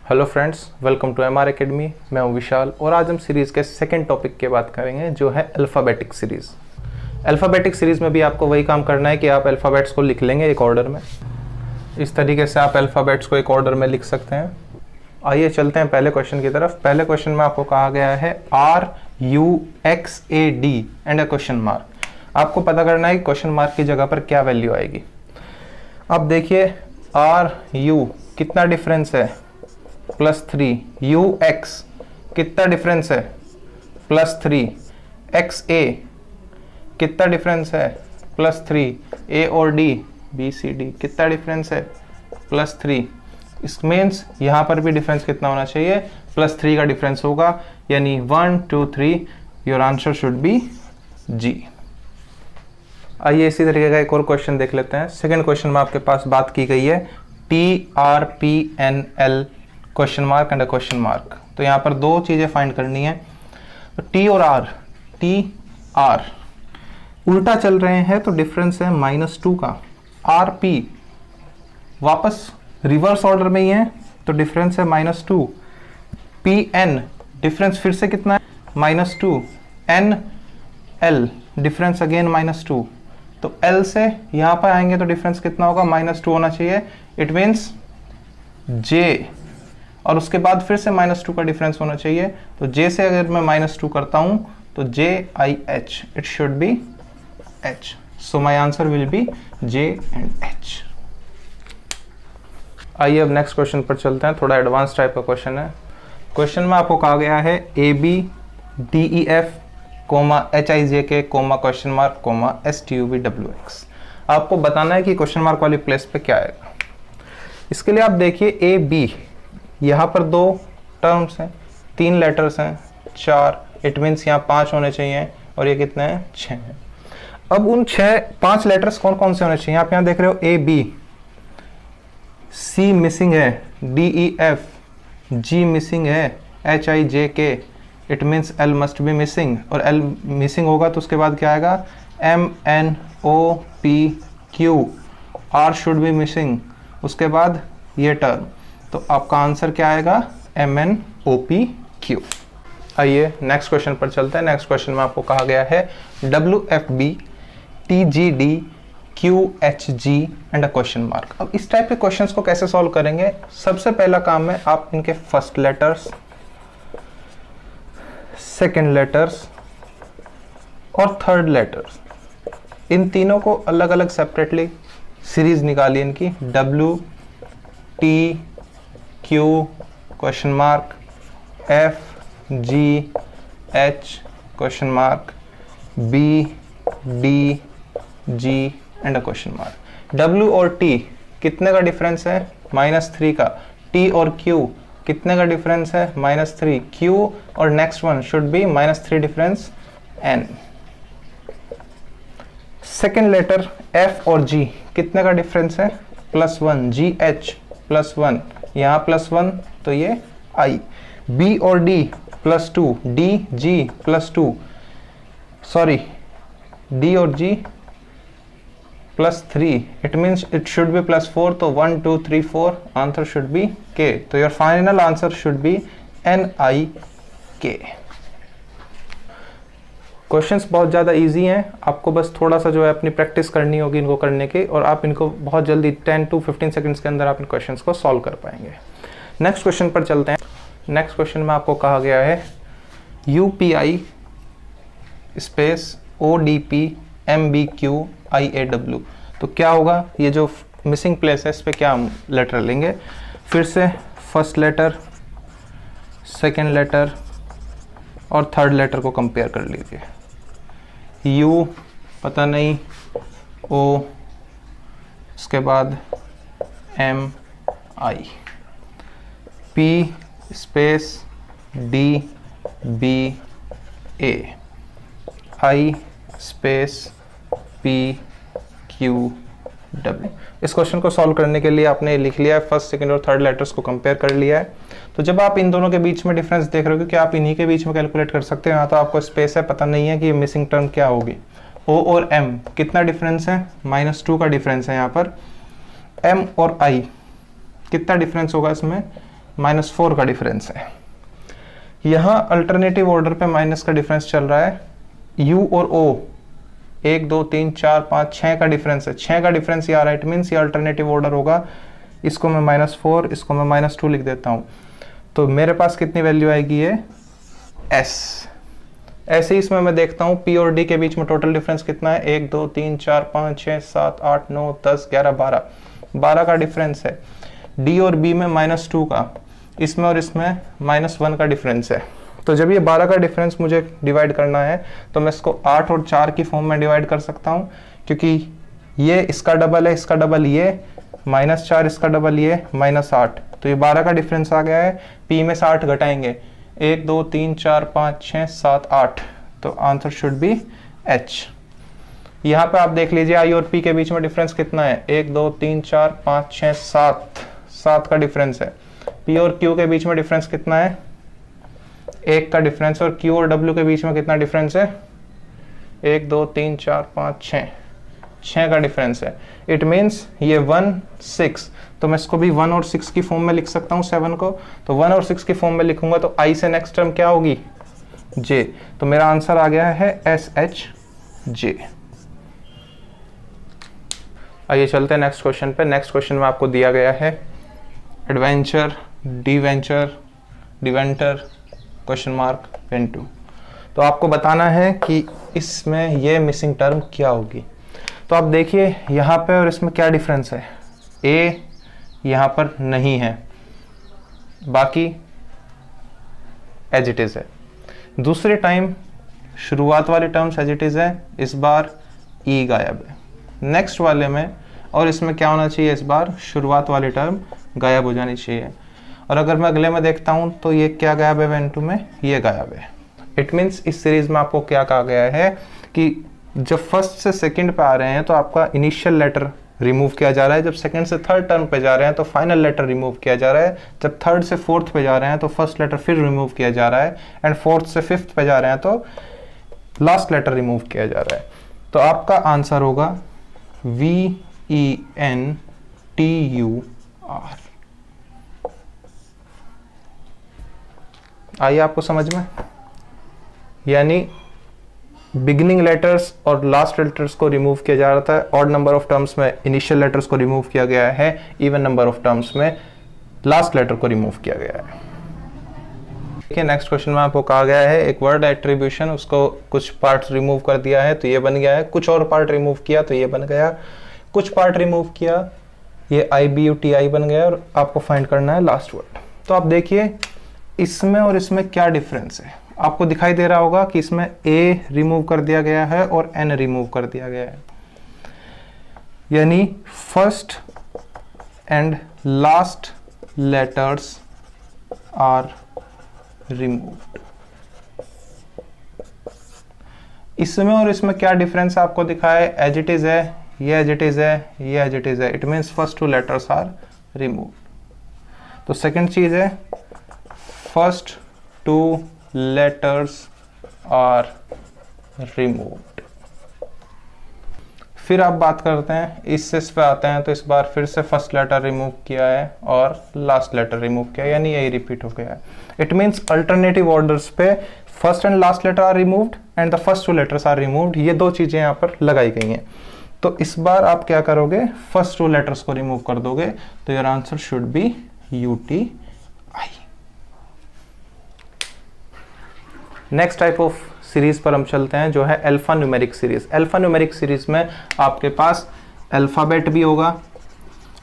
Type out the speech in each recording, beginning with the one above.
Hello friends, welcome to MR academy. मैं हूं विशाल और आज हम सीरीज़ के सेकंड टॉपिक की बात करेंगे जो है अल्फ़ाबेटिक सीरीज़। अल्फ़ाबेटिक सीरीज़ में भी आपको वही काम करना है कि आप अल्फ़ाबेट्स को लिख लेंगे एक ऑर्डर में। इस तरीके से आप अल्फ़ाबेट्स को एक ऑर्डर में लिख सकते हैं। आइए चलते हैं पहले क्वेश्चन की तरफ। पहले क्वेश्चन में आपको कहा गया है RUXAD and a question mark. आपको पता करना है कि क्वेश्चन मार्क की जगह पर क्या वैल्यू आएगी। अब देखिए RU कितना डिफरेंस है, +3। UX कितना डिफरेंस है, +3। XA कितना डिफरेंस है, +3। A और D BCD कितना डिफरेंस है, +3। इस मीन्स यहाँ पर भी डिफरेंस कितना होना चाहिए, +3 का डिफरेंस होगा, यानी 1 2 3 your answer should be G। आइए इसी तरीके का एक और क्वेश्चन देख लेते हैं। सेकंड क्वेश्चन में आपके पास बात की गई है TRPNL question mark and a question mark. तो यहाँ पर दो चीजें फाइंड करनी है। तो T और R, TR उल्टा चल रहे हैं तो डिफरेंस है -2 का। RP वापस रिवर्स ऑर्डर में ही है तो डिफरेंस है -2। PN डिफरेंस फिर से कितना है, -2। NL difference again -2। तो L से यहाँ पर आएंगे तो डिफरेंस कितना होगा, -2 होना चाहिए। इट मीन्स J और उसके बाद फिर से -2 का डिफरेंस होना चाहिए। तो J से अगर मैं -2 करता हूं तो JIH, it should be H। So my answer will be J and H। आइए अब नेक्स्ट क्वेश्चन पर चलते हैं। थोड़ा एडवांस टाइप का क्वेश्चन है। क्वेश्चन में आपको कहा गया है ABDEF, HIJK, question mark, STUVWX। आपको बताना है कि क्वेश्चन मार्क वाली प्लेस पे क्या आएगा। इसके लिए आप देखिए AB, यहाँ पर 2 टर्म्स हैं, 3 लेटर्स हैं, 4, इट मीन्स यहाँ 5 होने चाहिए और ये कितने हैं, 6 हैं। अब उन 5 लेटर्स कौन कौन से होने चाहिए। आप यहाँ देख रहे हो AB, C मिसिंग है, DEF, G मिसिंग है, HIJK, it means L must be missing, और L मिसिंग होगा तो उसके बाद क्या आएगा, MNOPQ, R should be missing, उसके बाद ये टर्म। तो आपका आंसर क्या आएगा, MNOPQ। आइए नेक्स्ट क्वेश्चन पर चलते हैं। नेक्स्ट क्वेश्चन में आपको कहा गया है WFB TGD QHG and a question mark. अब इस टाइप के क्वेश्चंस को कैसे सॉल्व करेंगे। सबसे पहला काम है आप इनके फर्स्ट लेटर्स, सेकेंड लेटर्स और थर्ड लेटर्स, इन तीनों को अलग अलग सेपरेटली सीरीज निकालिए इनकी। W T Q question mark, F G H question mark, B D G and a question mark. W और T कितने का डिफरेंस है, -3 का। T और Q कितने का डिफरेंस है, -3। Q और next one should be -3 difference N। Second letter F और G कितने का डिफरेंस है, +1। GH +1, यहाँ +1 तो ये I। B और D +2, DG +2, सॉरी D और G +3, it means it should be +4। तो 1 2 3 4 आंसर शुड बी K। तो your final answer should be NIK। Questions बहुत ज़्यादा इजी हैं, आपको बस थोड़ा सा जो है अपनी प्रैक्टिस करनी होगी इनको करने की, और आप इनको बहुत जल्दी 10 to 15 सेकंड्स के अंदर आप इन क्वेश्चंस को सॉल्व कर पाएंगे। नेक्स्ट क्वेश्चन पर चलते हैं। नेक्स्ट क्वेश्चन में आपको कहा गया है UPI space ODP MBQ IAW। तो क्या होगा, ये जो मिसिंग प्लेस है इस पर क्या हम लेटर लेंगे। फिर से फर्स्ट लेटर, सेकेंड लेटर और थर्ड लेटर को कंपेयर कर लीजिए। U पता नहीं, O, उसके बाद MI, P space DBA, I space PQW। इस क्वेश्चन को सॉल्व करने के लिए आपने लिख लिया है, फर्स्ट सेकंड और थर्ड लेटर्स को कंपेयर कर लिया है। तो जब आप इन दोनों के बीच में डिफरेंस देख रहे हो, क्योंकि आप इन्हीं के बीच में कैलकुलेट कर सकते हैं, यहाँ तो आपको स्पेस है, पता नहीं है कि ये मिसिंग टर्म क्या होगी। O और M कितना डिफरेंस है, -2 का डिफरेंस है यहाँ पर। M और I कितना डिफरेंस होगा इसमें, -4 का डिफरेंस है। यहाँ अल्टरनेटिव ऑर्डर पे माइनस का डिफरेंस चल रहा है, U और O 1 2 3 4 5 6 का डिफरेंस है, 6 का डिफरेंस ये आ रहा है, इट मीन्स ये अल्टरनेटिव ऑर्डर होगा। इसको मैं -4, इसको मैं -2 लिख देता हूँ, तो मेरे पास कितनी वैल्यू आएगी ये S। ऐसे ही इसमें मैं देखता हूँ P और D के बीच में टोटल डिफरेंस कितना है, 1 2 3 4 5 6 7 8 9 10 11 12, 12 का डिफरेंस है। D और B में -2 का, इसमें और इसमें -1 का डिफरेंस है। तो जब ये 12 का डिफरेंस मुझे डिवाइड करना है तो मैं इसको 8 और 4 की फॉर्म में डिवाइड कर सकता हूँ, क्योंकि ये इसका डबल है, इसका डबल ये, -4 इसका डबल ये, -8, तो ये 12 का डिफरेंस आ गया है। P में से 8 घटाएंगे, 1 2 3 4 5 6 7 8, तो आंसर शुड बी H। यहाँ पे आप देख लीजिए I और P के बीच में डिफरेंस कितना है, 1 2 3 4 5 6 7, 7 का डिफरेंस है। P और Q के बीच में डिफरेंस कितना है, 1 का डिफरेंस, और Q और W के बीच में कितना डिफरेंस है, 1 2 3 4 5 6, 6 का डिफरेंस है। इट मीन्स ये 1 6, तो मैं इसको भी 1 और 6 की फॉर्म में लिख सकता हूँ 7 को, तो 1 और 6 की फॉर्म में लिखूंगा तो I से नेक्स्ट टर्म क्या होगी, J, तो मेरा आंसर आ गया है SH J। आइए चलते हैं नेक्स्ट क्वेश्चन पे। नेक्स्ट क्वेश्चन में आपको दिया गया है adventure, deventure, deventer, question mark, pen 2। तो आपको बताना है कि इसमें ये मिसिंग टर्म क्या होगी। तो आप देखिए यहाँ पे और इसमें क्या डिफरेंस है, A यहाँ पर नहीं है, बाकी एज इट इज है। दूसरे टाइम शुरुआत वाली टर्म्स एज इट इज है, इस बार E गायब है। नेक्स्ट वाले में और इसमें क्या होना चाहिए, इस बार शुरुआत वाली टर्म गायब हो जानी चाहिए। और अगर मैं अगले में देखता हूं तो ये क्या गायब है, वेन 2 में ये गायब है। इट मीन्स इस सीरीज में आपको क्या कहा गया है कि जब फर्स्ट से सेकंड पे आ रहे हैं तो आपका इनिशियल लेटर रिमूव किया जा रहा है, जब सेकंड से थर्ड टर्म पे जा रहे हैं तो फाइनल लेटर रिमूव किया जा रहा है, जब थर्ड से फोर्थ पे जा रहे हैं तो फर्स्ट लेटर फिर रिमूव किया जा रहा है, एंड फोर्थ से फिफ्थ पे जा रहे हैं तो लास्ट लेटर रिमूव किया जा रहा है। तो आपका आंसर होगा VENTUR। आइए आपको समझ में, यानी बिगिनिंग लेटर्स और लास्ट लेटर्स को रिमूव किया जा रहा था, ऑड नंबर ऑफ टर्म्स में इनिशियल लेटर्स को रिमूव किया गया है, इवन नंबर ऑफ टर्म्स में लास्ट लेटर को रिमूव किया गया है। देखिए नेक्स्ट क्वेश्चन में आपको कहा गया है एक वर्ड एट्रीब्यूशन, उसको कुछ पार्ट रिमूव कर दिया है तो ये बन गया है, कुछ और पार्ट रिमूव किया तो ये बन गया, कुछ पार्ट रिमूव किया ये IBUTI बन गया, और आपको फाइंड करना है लास्ट वर्ड। तो आप देखिए इसमें और इसमें क्या डिफरेंस है, आपको दिखाई दे रहा होगा कि इसमें A रिमूव कर दिया गया है और N रिमूव कर दिया गया है, यानी first and last letters are removed. इसमें और इसमें क्या डिफरेंस आपको दिखा है, एज इट इज है, ये एज इट इज है, ये एज इट इज है, it means first 2 letters are removed. तो सेकंड चीज है फर्स्ट 2 letters are removed। फिर आप बात करते हैं इससे इस पे आते हैं, तो इस बार फिर से फर्स्ट लेटर रिमूव किया है और लास्ट लेटर रिमूव किया है, यानी यही रिपीट हो गया है। इट मीन्स अल्टरनेटिव ऑर्डर्स पे first and last letter are removed and the first 2 letters are removed, ये 2 चीजें यहाँ पर लगाई गई हैं। तो इस बार आप क्या करोगे, फर्स्ट 2 लेटर्स को रिमूव कर दोगे, तो your answer should be UTI। Next type of series पर हम चलते हैं जो है alpha numeric series. Alpha numeric series में आपके पास अल्फाबेट भी होगा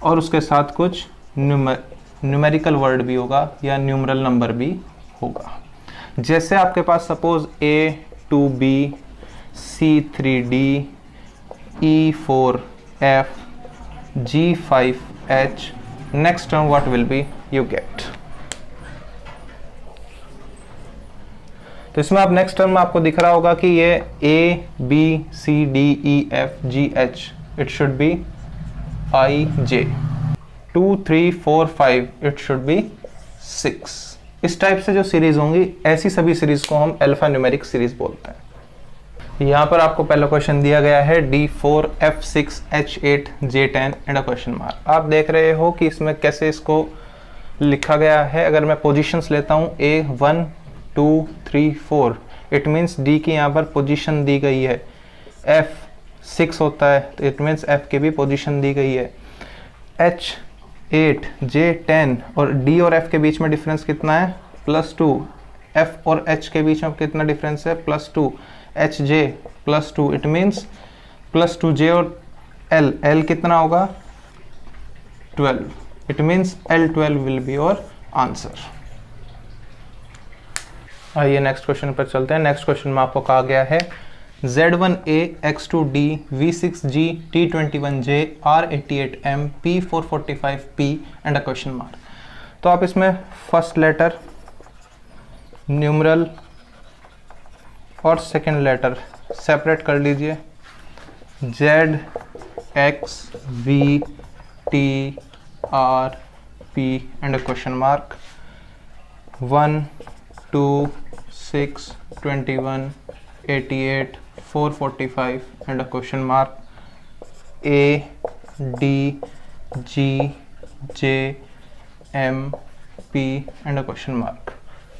और उसके साथ कुछ न्यूमेरिकल वर्ड भी होगा या न्यूमरल नंबर भी होगा। जैसे आपके पास suppose A to B, C3D, E4F, G5H, next term what will be, you get। तो इसमें आप नेक्स्ट टर्म में आपको दिख रहा होगा कि ये A B C D E F G H, it should be I J, 2 3 4 5 it should be 6। इस टाइप से जो सीरीज होंगी ऐसी सभी सीरीज को हम अल्फा न्यूमेरिक सीरीज बोलते हैं। यहाँ पर आपको पहला क्वेश्चन दिया गया है D4 F6 H8 J10 and a question mark. आप देख रहे हो कि इसमें कैसे इसको लिखा गया है। अगर मैं पोजीशंस लेता हूँ A 1 2 3 4, इट मीन्स D की यहाँ पर पोजीशन दी गई है। F 6 होता है तो इट मीन्स F की भी पोजीशन दी गई है। H 8, J 10 और D और F के बीच में डिफरेंस कितना है? +2। F और H के बीच में कितना डिफरेंस है? +2। H J +2, it means +2 J और L कितना होगा? 12, it means L12 will be your answer. आइए नेक्स्ट क्वेश्चन पर चलते हैं। नेक्स्ट क्वेश्चन में आपको कहा गया है Z1A X2D V6G T21J R88M P445P and a question mark. तो आप इसमें फर्स्ट लेटर, न्यूमरल और सेकंड लेटर सेपरेट कर लीजिए। Z X V T R P and a question mark. 1 2 6 21 88 445 and a question mark। A D G J M P and a question mark।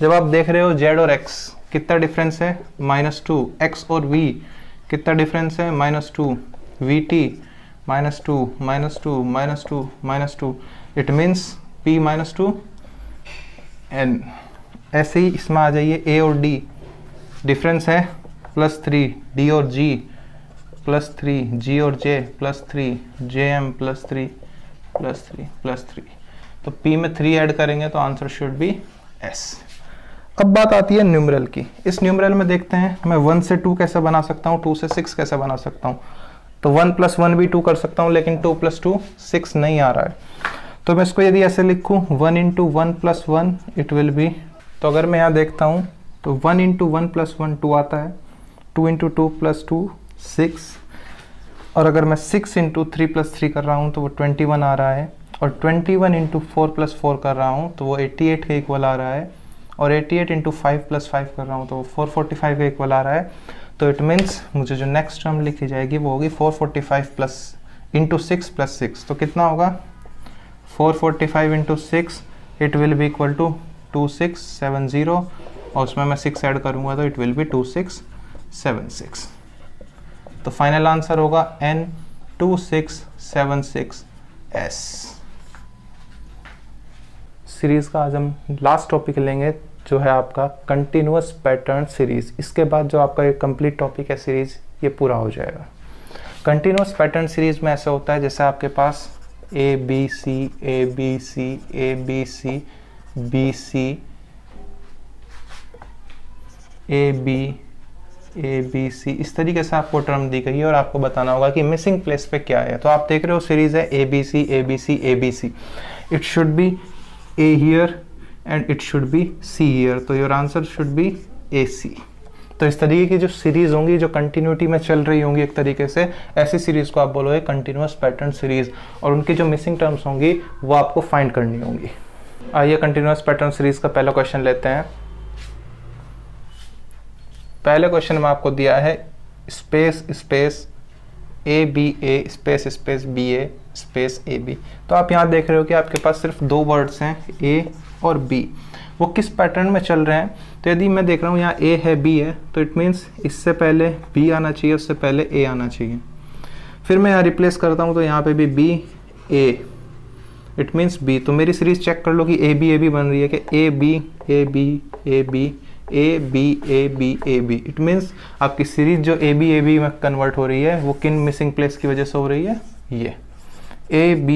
जब आप देख रहे हो Z और X कितना डिफरेंस है? -2। X और V कितना डिफरेंस है? -2। VT -2 -2 -2 -2, it means P -2 N। ऐसे ही इसमें आ जाइए। A और D डिफरेंस है +3, D और G +3, G और J +3, JM +3 +3 +3, तो P में 3 ऐड करेंगे तो आंसर शुड बी S। अब बात आती है न्यूमरल की। इस न्यूमरल में देखते हैं मैं 1 से 2 कैसे बना सकता हूँ, 2 से 6 कैसे बना सकता हूँ। तो 1 + 1 भी 2 कर सकता हूँ, लेकिन 2 + 2 6 नहीं आ रहा है। तो मैं इसको यदि ऐसे लिखूँ 1 × 1 + 1 इट विल बी, तो अगर मैं यहाँ देखता हूँ तो 1 × 1 + 1 2 आता है, 2 × 2 + 2 6, और अगर मैं 6 × 3 + 3 कर रहा हूँ तो वो 21 आ रहा है, और 21 × 4 + 4 कर रहा हूँ तो वो 88 के इक्वल आ रहा है, और 88 × 5 + 5 कर रहा हूँ तो वो 445 के इक्वल आ रहा है। तो इट मीन्स मुझे जो नेक्स्ट टर्म लिखी जाएगी वो होगी 445 × 6 + 6। तो कितना होगा? 445 × 6 it will be equal to 2670, और उसमें मैं 6 ऐड करूँगा तो इट विल बी 2676। तो फाइनल आंसर होगा N 2676S। सीरीज का आज हम लास्ट टॉपिक लेंगे जो है आपका कंटिन्यूअस पैटर्न सीरीज। इसके बाद जो आपका एक कंप्लीट टॉपिक है सीरीज, ये पूरा हो जाएगा। कंटिन्यूअस पैटर्न सीरीज में ऐसा होता है जैसे आपके पास A B C A B C A B C B C A B A B C, इस तरीके से आपको टर्म दी गई है और आपको बताना होगा कि मिसिंग प्लेस पे क्या है। तो आप देख रहे हो सीरीज है A B C A B C A B C, it should be A here and it should be C here, तो your answer should be AC। तो इस तरीके की जो सीरीज होंगी जो कंटिन्यूटी में चल रही होंगी एक तरीके से, ऐसी सीरीज को आप बोलोगे कंटिन्यूअस पैटर्न सीरीज, और उनकी जो मिसिंग टर्म्स होंगी वो आपको फाइंड करनी होंगी। आइए कंटिन्यूअस पैटर्न सीरीज का पहला क्वेश्चन लेते हैं। पहले क्वेश्चन में आपको दिया है space space ABA space space BA space AB। तो आप यहाँ देख रहे हो कि आपके पास सिर्फ 2 वर्ड्स हैं A और B, वो किस पैटर्न में चल रहे हैं। तो यदि मैं देख रहा हूँ यहाँ A है B है, तो इट मीन्स इससे पहले B आना चाहिए, उससे पहले A आना चाहिए। फिर मैं यहाँ रिप्लेस करता हूँ तो यहाँ पे भी B A, it means B। तो मेरी सीरीज चेक कर लो कि AB बन रही है कि AB AB AB AB AB AB, it means आपकी सीरीज जो AB में कन्वर्ट हो रही है वो किन मिसिंग प्लेस की वजह से हो रही है? ये AB,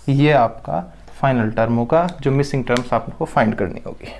ये आपका फाइनल टर्म होगा जो मिसिंग टर्म्स आपको फाइंड करनी होगी।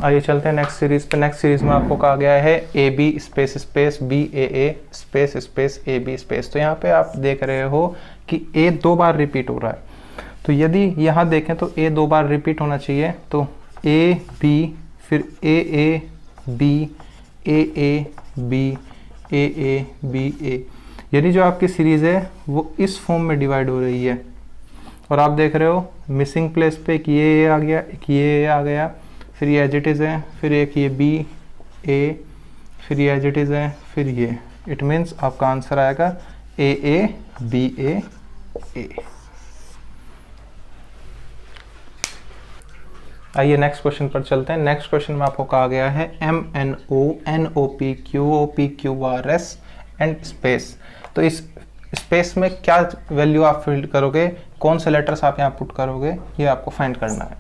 आइए चलते हैं नेक्स्ट सीरीज पे। नेक्स्ट सीरीज में आपको कहा गया है AB space space BAA space space AB space. तो यहाँ पे आप देख रहे हो कि A 2 बार रिपीट हो रहा है, तो यदि यहाँ देखें तो A 2 बार रिपीट होना चाहिए, तो AB फिर AAB AAB AABA, यानी जो आपकी सीरीज़ है वो इस फॉर्म में डिवाइड हो रही है। और आप देख रहे हो मिसिंग प्लेस पे एक ये आ गया, एक ये आ गया, फिर ये एज इट इज़ है, फिर एक ये B A, फिर ये एज इट इज़ है, फिर ये। इट मीन्स आपका आंसर आएगा AA BA A। आइए नेक्स्ट क्वेश्चन पर चलते हैं। नेक्स्ट क्वेश्चन में आपको कहा गया है MNO NOP QOP QRS and space. तो इस स्पेस में क्या वैल्यू आप फिल करोगे, कौन से लेटर्स आप यहाँ पुट करोगे, ये आपको फाइंड करना है।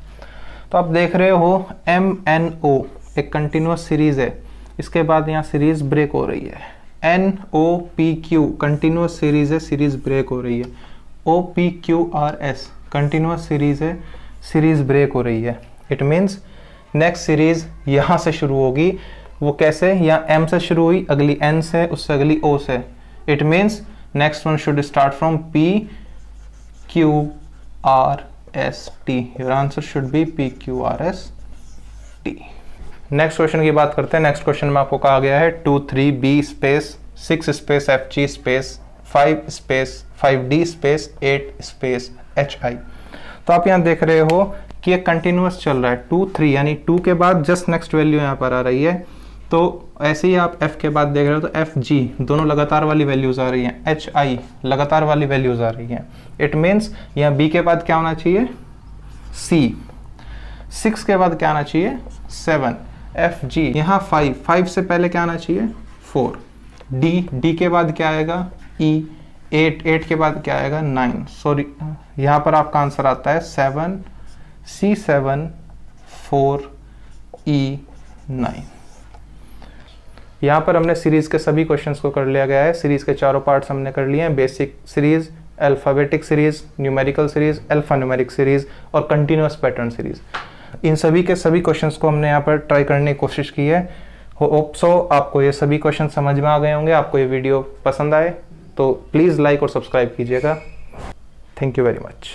तो आप देख रहे हो MNO एक कंटिन्यूस सीरीज है, इसके बाद यहाँ सीरीज ब्रेक हो रही है। NOPQ कंटिन्यूस सीरीज है, सीरीज ब्रेक हो रही है। OPQRS कंटिन्यूस सीरीज है, सीरीज ब्रेक हो रही है। इट मीन्स नेक्स्ट सीरीज यहाँ से शुरू होगी। वो कैसे, यहाँ M से शुरू हुई, अगली N से, उससे अगली O से। It means next one should start from PQRST। Your answer should be PQRST। Next question की बात करते हैं। नेक्स्ट क्वेश्चन में आपको कहा गया है 2 3 B space 6 space FG space 5 space 5D space 8 space HI। तो आप यहाँ देख रहे हो कि ये कंटिन्यूअस चल रहा है 2 3, यानी 2 के बाद जस्ट नेक्स्ट वैल्यू यहाँ पर आ रही है। तो ऐसे ही आप F के बाद देख रहे हो तो FG दोनों लगातार वाली वैल्यूज आ रही हैं, HI लगातार वाली वैल्यूज आ रही हैं। इट मीन्स यहाँ B के बाद क्या होना चाहिए, C। 6 के बाद क्या आना चाहिए, 7। FG यहाँ 5 से पहले क्या आना चाहिए, 4। D के बाद क्या आएगा, E। 8 के बाद क्या आएगा, 9। सॉरी, यहाँ पर आपका आंसर आता है 7 C7 4 E9। यहाँ पर हमने सीरीज के सभी क्वेश्चंस को कर लिया गया है। सीरीज के चारों पार्ट्स हमने कर लिए हैं, basic series, alphabetic series, numerical series, alpha numeric series और कंटिन्यूअस पैटर्न सीरीज। इन सभी के सभी क्वेश्चंस को हमने यहाँ पर ट्राई करने की कोशिश की है। होप सो आपको ये सभी क्वेश्चन समझ में आ गए होंगे। आपको ये वीडियो पसंद आए तो प्लीज़ लाइक और सब्सक्राइब कीजिएगा। Thank you very much.